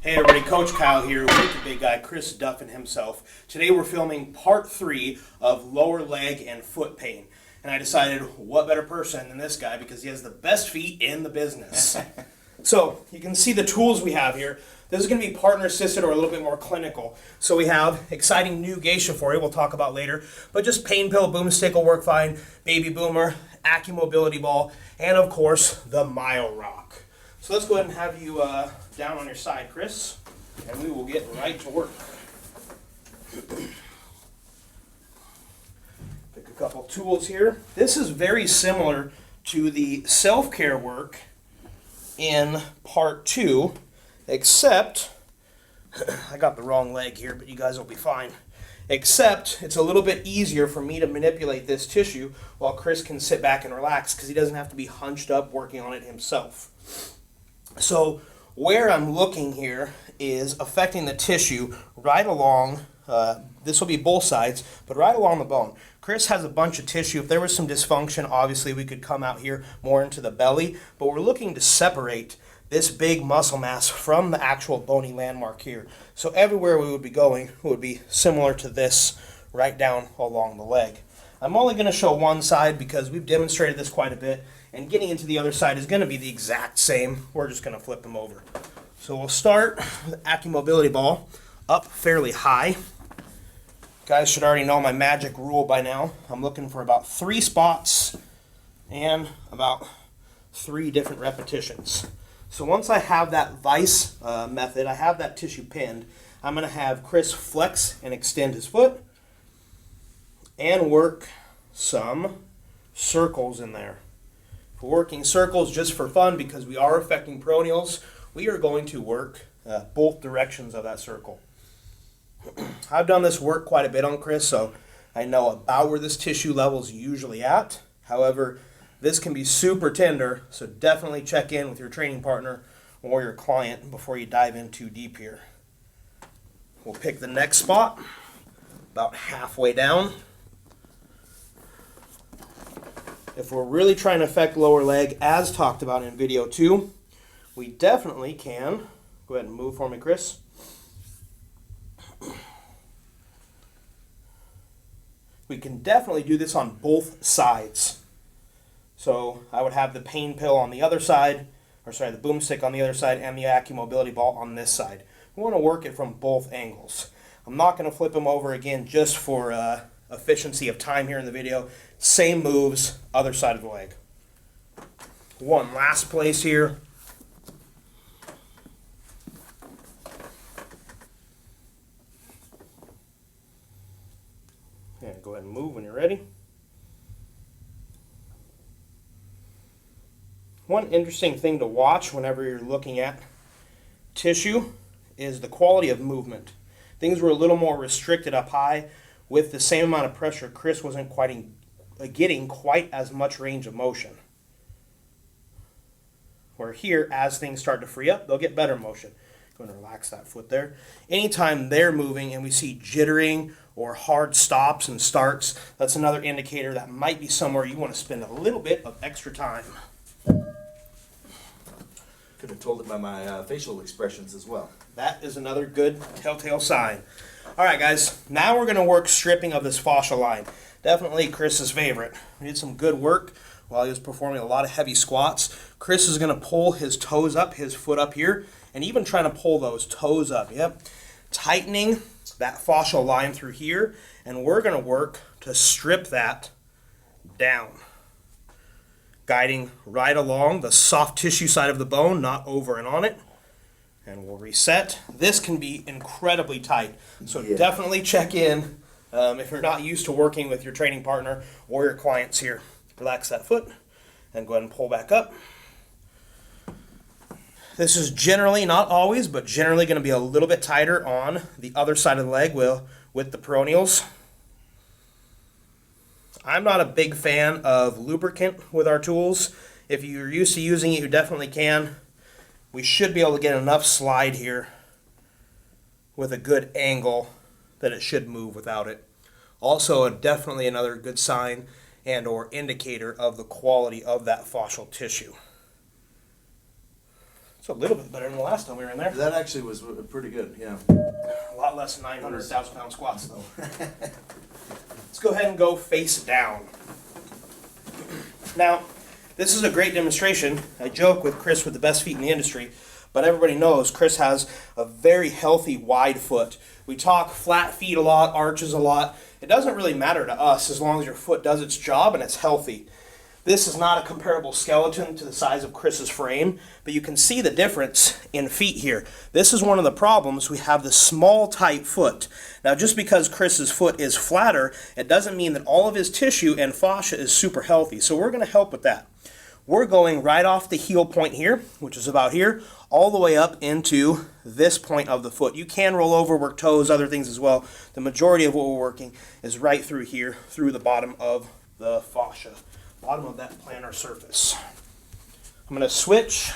Hey everybody, Coach Kyle here with the big guy, Chris Duffin himself. Today we're filming part 3 of lower leg and foot pain. And I decided, what better person than this guy because he has the best feet in the business. So, you can see the tools we have here. This is going to be partner assisted or a little bit more clinical. So we have exciting new Geisha for you, we'll talk about later. But just pain pill, Boomstick will work fine, baby boomer, Mobility ball, and of course, the Mile Rock. So let's go ahead and have you down on your side, Chris, and we will get right to work. Pick a couple tools here. This is very similar to the self-care work in part 2, except, I got the wrong leg here, but you guys will be fine. Except it's a little bit easier for me to manipulate this tissue while Chris can sit back and relax because he doesn't have to be hunched up working on it himself. So where I'm looking here is affecting the tissue right along, this will be both sides, but right along the bone. Chris has a bunch of tissue. If there was some dysfunction, obviously we could come out here more into the belly, but we're looking to separate this big muscle mass from the actual bony landmark here. So everywhere we would be going would be similar to this right down along the leg. I'm only going to show one side because we've demonstrated this quite a bit, and getting into the other side is going to be the exact same. We're just going to flip them over. So we'll start with the Mobility ball up fairly high. Guys should already know my magic rule by now. I'm looking for about 3 spots and about 3 different repetitions. So once I have that vice method, I have that tissue pinned, I'm going to have Chris flex and extend his foot and work some circles in there. If we're working circles just for fun because we are affecting peroneals, we are going to work both directions of that circle. I've done this work quite a bit on Chris, so I know about where this tissue level is usually at. However, this can be super tender, so definitely check in with your training partner or your client before you dive in too deep here. We'll pick the next spot, about halfway down. If we're really trying to affect lower leg, as talked about in video 2, we definitely can. Go ahead and move for me, Chris. We can definitely do this on both sides. So I would have the pain pill on the other side, or sorry, the Boomstick on the other side, and the Mobility ball on this side. We want to work it from both angles. I'm not going to flip them over again just for efficiency of time here in the video. Same moves, other side of the leg. One last place here. And go ahead and move when you're ready. One interesting thing to watch whenever you're looking at tissue is the quality of movement. Things were a little more restricted up high. With the same amount of pressure, Chris wasn't quite getting quite as much range of motion. Where here, as things start to free up, they'll get better motion. Go ahead and relax that foot there. Anytime they're moving and we see jittering or hard stops and starts, that's another indicator that might be somewhere you want to spend a little bit of extra time. Could have told it by my facial expressions as well. That is another good telltale sign. All right, guys, now we're going to work stripping of this fascial line. Definitely Chris's favorite. We did some good work while he was performing a lot of heavy squats. Chris is going to pull his toes up, his foot up here, and even trying to pull those toes up. Yep. Tightening that fascial line through here, and we're going to work to strip that down. Guiding right along the soft tissue side of the bone, not over and on it. And we'll reset. This can be incredibly tight, so definitely check in if you're not used to working with your training partner or your clients here. Relax that foot and go ahead and pull back up. This is generally, not always, but generally going to be a little bit tighter on the other side of the leg with the peroneals. I'm not a big fan of lubricant with our tools. If you're used to using it, you definitely can. We should be able to get enough slide here with a good angle that it should move without it. Also, definitely another good sign and or indicator of the quality of that fascial tissue. It's a little bit better than the last time we were in there. That actually was pretty good, yeah. A lot less than 900,000 pound squats though. Let's go ahead and go face down. Now, this is a great demonstration. I joke with Chris with the best feet in the industry, but everybody knows Chris has a very healthy wide foot. We talk flat feet a lot, arches a lot. It doesn't really matter to us as long as your foot does its job and it's healthy. This is not a comparable skeleton to the size of Chris's frame, but you can see the difference in feet here. This is one of the problems. We have the small, tight foot. Now, just because Chris's foot is flatter, it doesn't mean that all of his tissue and fascia is super healthy. So we're going to help with that. We're going right off the heel point here, which is about here, all the way up into this point of the foot. You can roll over, work toes, other things as well. The majority of what we're working is right through here, through the bottom of the fascia. Bottom of that plantar surface. I'm going to switch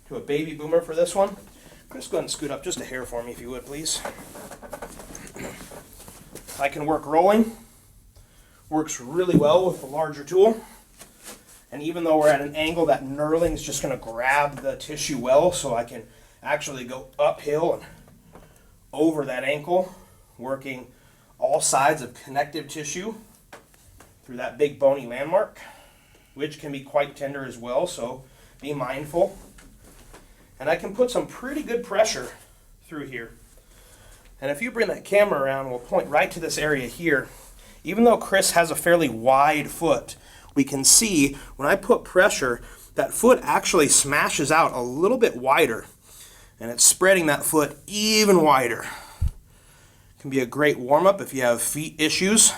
to a baby boomer for this one. Chris, go ahead and scoot up just a hair for me if you would, please. I can work rolling. Works really well with the larger tool. And even though we're at an angle, that knurling is just going to grab the tissue well, so I can actually go uphill and over that ankle, working all sides of connective tissue through that big bony landmark, which can be quite tender as well, so be mindful. And I can put some pretty good pressure through here. And if you bring that camera around, we'll point right to this area here. Even though Chris has a fairly wide foot, we can see when I put pressure, that foot actually smashes out a little bit wider, and it's spreading that foot even wider. It can be a great warm-up if you have feet issues,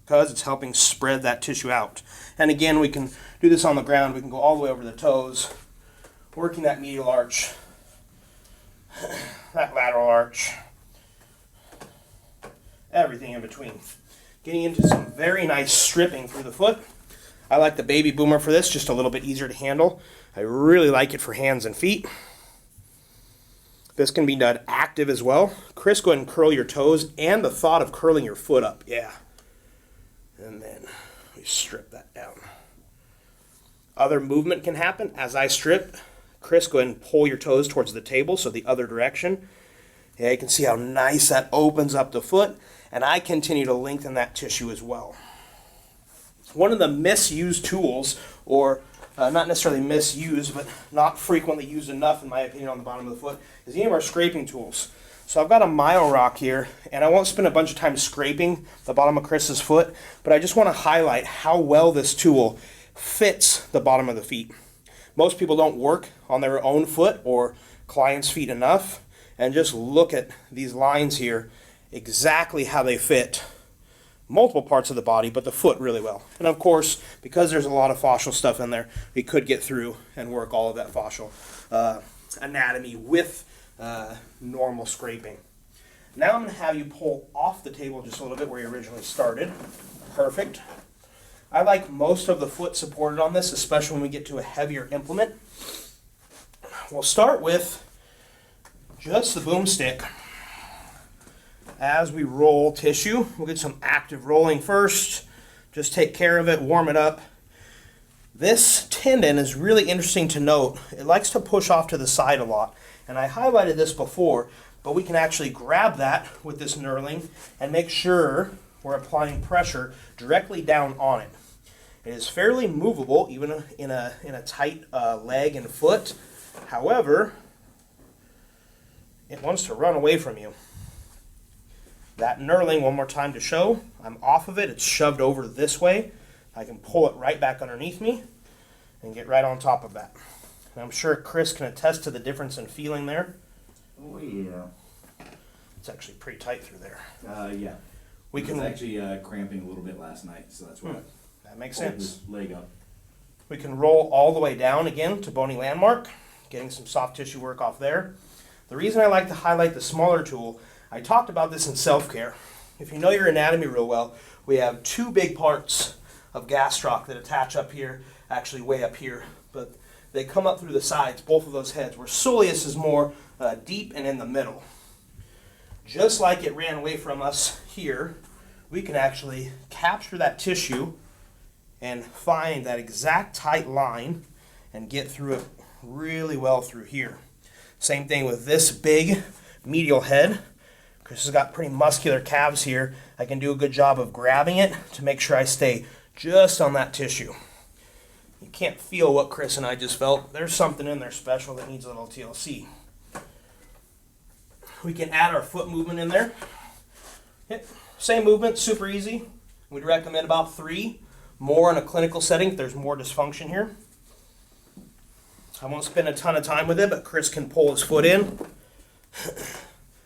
because it's helping spread that tissue out. And again, we can do this on the ground. We can go all the way over the toes, working that medial arch, that lateral arch, everything in between. Getting into some very nice stripping through the foot. I like the baby boomer for this, just a little bit easier to handle. I really like it for hands and feet. This can be done active as well. Chris, go ahead and curl your toes, and the thought of curling your foot up, yeah. And then we strip that down. Other movement can happen as I strip. Chris, go ahead and pull your toes towards the table, so the other direction. Yeah, you can see how nice that opens up the foot, and I continue to lengthen that tissue as well. One of the misused tools, or not necessarily misused, but not frequently used enough in my opinion on the bottom of the foot, is any of our scraping tools. So I've got a mile rock here, and I won't spend a bunch of time scraping the bottom of Chris's foot, but I just want to highlight how well this tool fits the bottom of the feet. Most people don't work on their own foot or clients' feet enough, and just look at these lines here, exactly how they fit multiple parts of the body, but the foot really well. And of course, because there's a lot of fascial stuff in there, we could get through and work all of that fascial anatomy with normal scraping. Now I'm going to have you pull off the table just a little bit where you originally started. Perfect. I like most of the foot supported on this, especially when we get to a heavier implement. We'll start with just the boomstick. As we roll tissue, we'll get some active rolling first. Just take care of it, warm it up. This tendon is really interesting to note. It likes to push off to the side a lot. And I highlighted this before, but we can actually grab that with this knurling and make sure we're applying pressure directly down on it. It is fairly movable, even in a tight leg and foot. However, it wants to run away from you. That knurling, one more time to show, I'm off of it, it's shoved over this way. I can pull it right back underneath me and get right on top of that. And I'm sure Chris can attest to the difference in feeling there. Oh yeah. It's actually pretty tight through there. Yeah. We can actually cramping a little bit last night, so that's why that makes I pulled sense. this leg up. We can roll all the way down again to bony landmark, getting some soft tissue work off there. The reason I like to highlight the smaller tool, I talked about this in self-care. If you know your anatomy real well, we have two big parts of gastroc that attach up here, actually way up here, but they come up through the sides, both of those heads, where soleus is more deep and in the middle. Just like it ran away from us here, we can actually capture that tissue and find that exact tight line and get through it really well through here. Same thing with this big medial head. Chris has got pretty muscular calves here. I can do a good job of grabbing it to make sure I stay just on that tissue. You can't feel what Chris and I just felt. There's something in there special that needs a little TLC. We can add our foot movement in there. Yep. Same movement, super easy. We'd recommend about 3. More in a clinical setting if there's more dysfunction here. I won't spend a ton of time with it, but Chris can pull his foot in.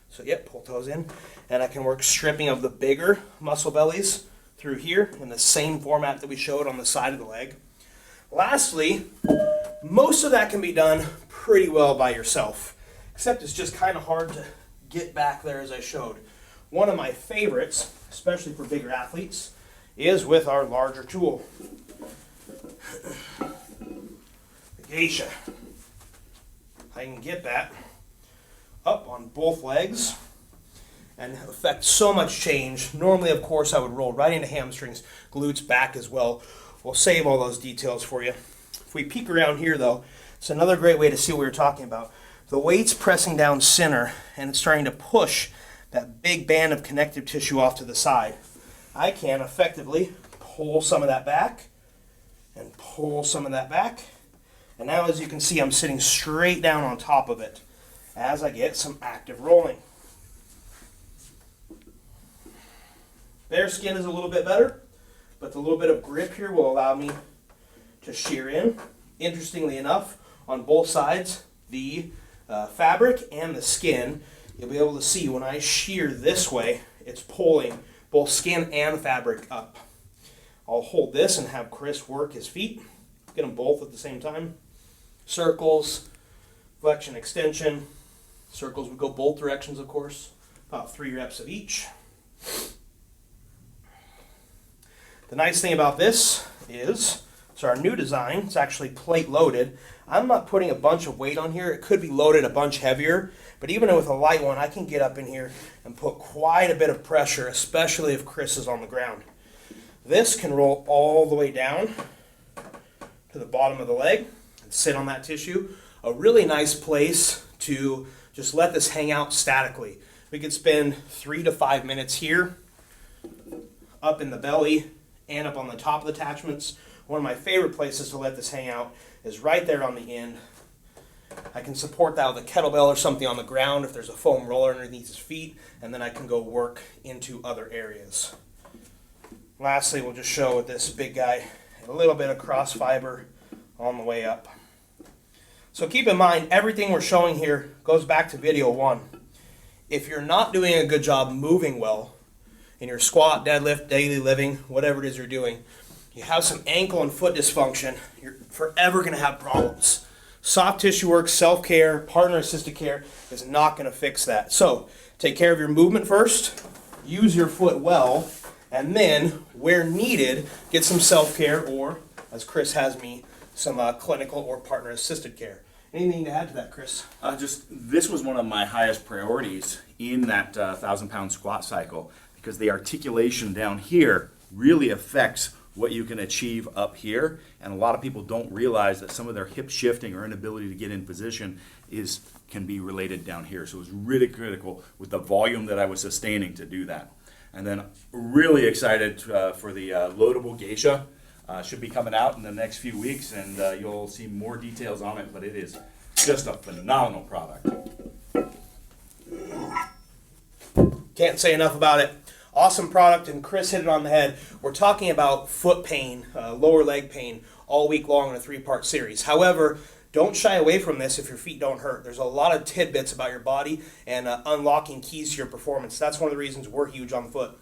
So yep, pull toes in. And I can work stripping of the bigger muscle bellies through here in the same format that we showed on the side of the leg. Lastly, most of that can be done pretty well by yourself, except it's just kind of hard to get back there as I showed. One of my favorites, especially for bigger athletes, is with our larger tool, the Geisha. I can get that up on both legs and affect so much change. Normally, of course, I would roll right into hamstrings, glutes, back as well. We'll save all those details for you. If we peek around here, though, it's another great way to see what we were talking about. The weight's pressing down center, and it's starting to push that big band of connective tissue off to the side. I can effectively pull some of that back and pull some of that back. And now, as you can see, I'm sitting straight down on top of it as I get some active rolling. Bare skin is a little bit better, but the little bit of grip here will allow me to shear in. Interestingly enough, on both sides, the fabric and the skin, you'll be able to see when I shear this way, it's pulling both skin and fabric up. I'll hold this and have Chris work his feet. Get them both at the same time. Circles, flexion, extension. Circles would go both directions, of course. About 3 reps of each. The nice thing about this is, it's our new design. It's actually plate loaded. I'm not putting a bunch of weight on here. It could be loaded a bunch heavier, but even with a light one, I can get up in here and put quite a bit of pressure, especially if Chris is on the ground. This can roll all the way down to the bottom of the leg and sit on that tissue. A really nice place to just let this hang out statically. We could spend 3 to 5 minutes here, up in the belly, and up on the top of the attachments. One of my favorite places to let this hang out is right there on the end. I can support that with a kettlebell or something on the ground if there's a foam roller underneath his feet, and then I can go work into other areas. Lastly, we'll just show with this big guy a little bit of cross fiber on the way up. So keep in mind, everything we're showing here goes back to video 1. If you're not doing a good job moving well in your squat, deadlift, daily living, whatever it is you're doing, you have some ankle and foot dysfunction, you're forever going to have problems. Soft tissue work, self-care, partner-assisted care is not going to fix that. So take care of your movement first, use your foot well, and then, where needed, get some self-care or, as Chris has me, some clinical or partner-assisted care. Anything to add to that, Chris? This was one of my highest priorities in that 1,000-pound squat cycle, because the articulation down here really affects what you can achieve up here, and a lot of people don't realize that some of their hip shifting or inability to get in position can be related down here. So it was really critical with the volume that I was sustaining to do that. And then really excited for the loadable Geisha. Should be coming out in the next few weeks, and you'll see more details on it, but it is just a phenomenal product. Can't say enough about it. Awesome product, and Chris hit it on the head. We're talking about foot pain, lower leg pain, all week long in a 3-part series. However, don't shy away from this if your feet don't hurt. There's a lot of tidbits about your body and unlocking keys to your performance. That's one of the reasons we're huge on the foot.